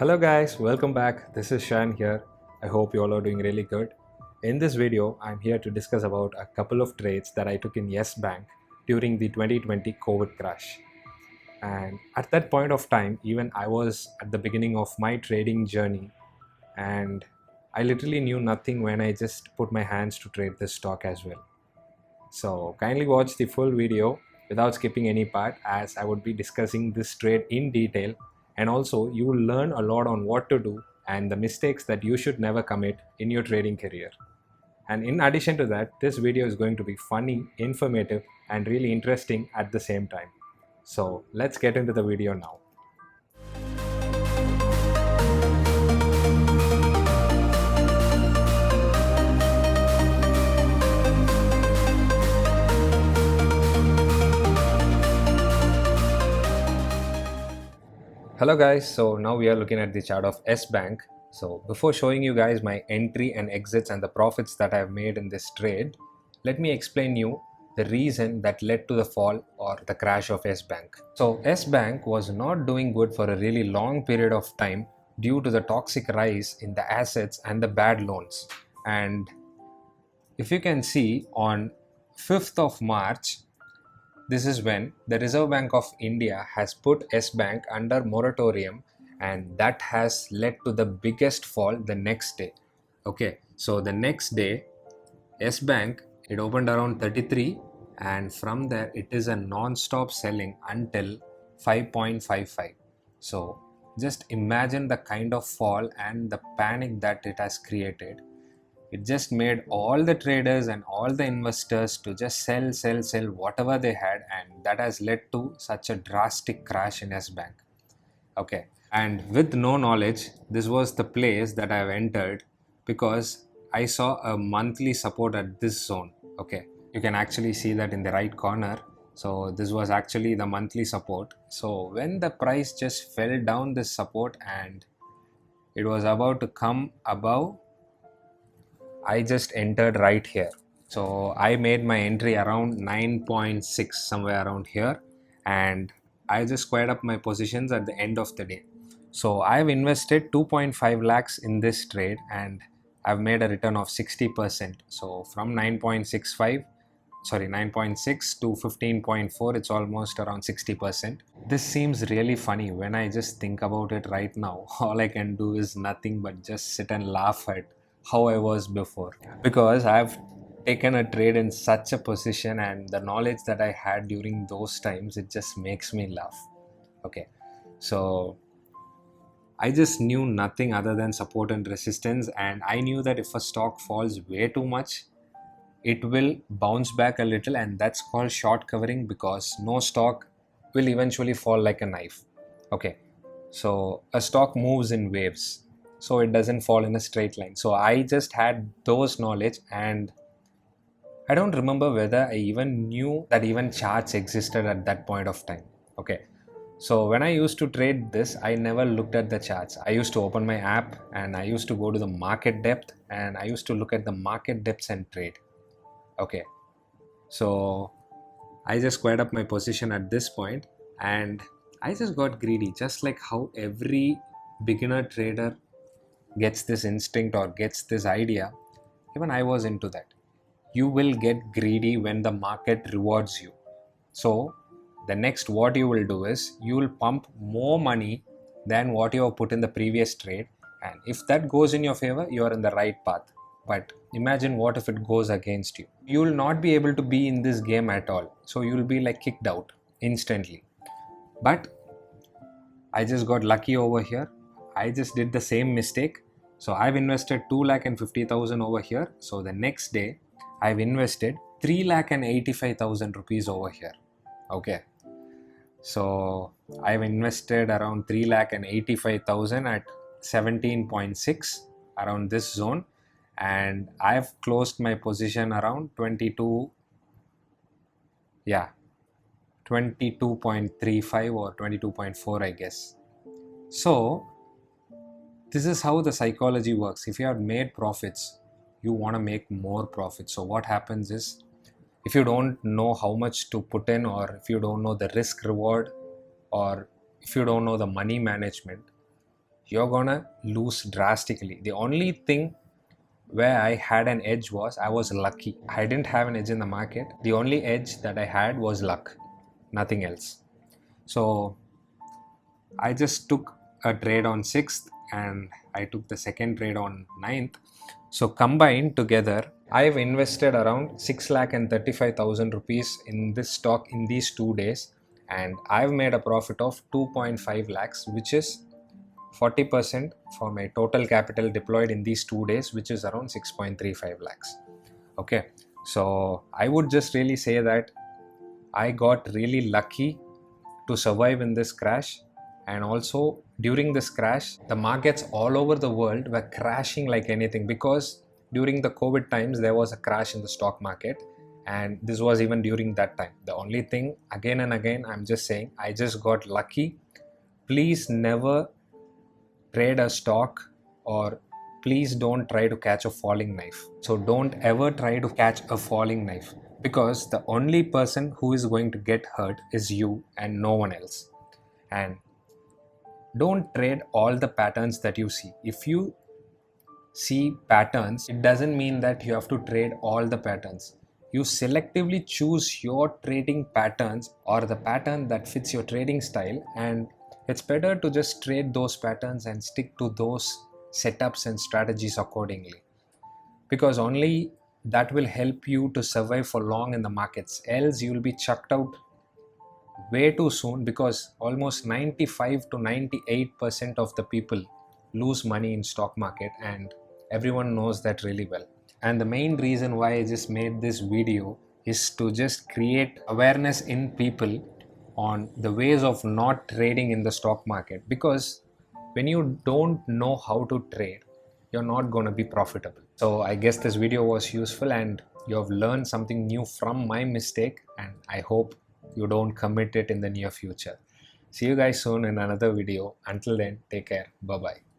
Hello guys, welcome back. This is Shan here. I hope you all are doing really good. In this video, I'm here to discuss about a couple of trades that I took in Yes Bank during the 2020 COVID crash. And at that point of time, even I was at the beginning of my trading journey, and I literally knew nothing when I just put my hands to trade this stock as well. So kindly watch the full video without skipping any part, as I would be discussing this trade in detail, and also you will learn a lot on what to do and the mistakes that you should never commit in your trading career. And in addition to that, this video is going to be funny, informative, and really interesting at the same time. So let's get into the video now. Hello guys, so now we are looking at the chart of S Bank. So before showing you guys my entry and exits and the profits that I have made in this trade, let me explain you the reason that led to the fall or the crash of S Bank. So S Bank was not doing good for a really long period of time due to the toxic rise in the assets and the bad loans. And if you can see on 5th of March, this is when the Reserve Bank of India has put S Bank under moratorium, and that has led to the biggest fall the next day. Okay, so the next day, S Bank, it opened around 33, and from there it is a non-stop selling until 5.55. So just imagine the kind of fall and the panic that it has created. It just made all the traders and all the investors to just sell whatever they had, and that has led to such a drastic crash in S Bank. Okay, and with no knowledge, this was the place that I've entered because I saw a monthly support at this zone. Okay, you can actually see that in the right corner. So this was actually the monthly support. So when the price just fell down this support and it was about to come above, I just entered right here. So I made my entry around 9.6, somewhere around here, and I just squared up my positions at the end of the day. So I've invested 2.5 lakhs in this trade and I've made a return of 60%. So from 9.6 to 15.4, it's almost around 60%. This seems really funny when I just think about it right now. All I can do is nothing but just sit and laugh at how I was before, because I've taken a trade in such a position, and the knowledge that I had during those times, it just makes me laugh. Okay, so I just knew nothing other than support and resistance, and I knew that if a stock falls way too much, it will bounce back a little, and that's called short covering, because no stock will eventually fall like a knife. Okay, so a stock moves in waves, so it doesn't fall in a straight line. So I just had those knowledge, and I don't remember whether I even knew that even charts existed at that point of time. Okay, so when I used to trade this, I never looked at the charts. I used to open my app and I used to go to the market depth, and I used to look at the market depths and trade. Okay, so I just squared up my position at this point, and I just got greedy, just like how every beginner trader gets this instinct or gets this idea. Even I was into that. You will get greedy when the market rewards you. So the next what you will do is you will pump more money than what you have put in the previous trade, and if that goes in your favor, you are in the right path. But imagine what if it goes against you. You will not be able to be in this game at all. So you will be like kicked out instantly. But I just got lucky over here. I just did the same mistake. So I've invested 2,50,000 over here. So the next day I've invested 3,85,000 rupees over here. Okay, so I've invested around 3,85,000 at 17.6, around this zone, and I've closed my position around 22, yeah, 22.35 or 22.4, I guess. So this is how the psychology works. If you have made profits, you want to make more profits. So what happens is, if you don't know how much to put in, or if you don't know the risk reward, or if you don't know the money management, you're gonna lose drastically. The only thing where I had an edge was I was lucky. I didn't have an edge in the market. The only edge that I had was luck, nothing else. So I just took a trade on 6th and I took the second trade on 9th. So combined together, I've invested around 6,35,000 rupees in this stock in these 2 days, and I've made a profit of 2.5 lakhs, which is 40% for my total capital deployed in these 2 days, which is around 6.35 lakhs. Okay, so I would just really say that I got really lucky to survive in this crash. And also during this crash, the markets all over the world were crashing like anything, because during the COVID times there was a crash in the stock market, and this was even during that time. The only thing, again and again, I'm just saying, I just got lucky. Please never trade a stock, or please don't try to catch a falling knife. So don't ever try to catch a falling knife, because the only person who is going to get hurt is you and no one else. And don't trade all the patterns that you see. If you see patterns, it doesn't mean that you have to trade all the patterns. You selectively choose your trading patterns, or the pattern that fits your trading style, and it's better to just trade those patterns and stick to those setups and strategies accordingly, because only that will help you to survive for long in the markets. Else you will be chucked out way too soon, because almost 95 to 98% of the people lose money in stock market, and everyone knows that really well. And the main reason why I just made this video is to just create awareness in people on the ways of not trading in the stock market, because when you don't know how to trade, you're not going to be profitable. So I guess this video was useful and you have learned something new from my mistake, and I hope you don't commit it in the near future. See you guys soon in another video. Until then, take care. Bye bye.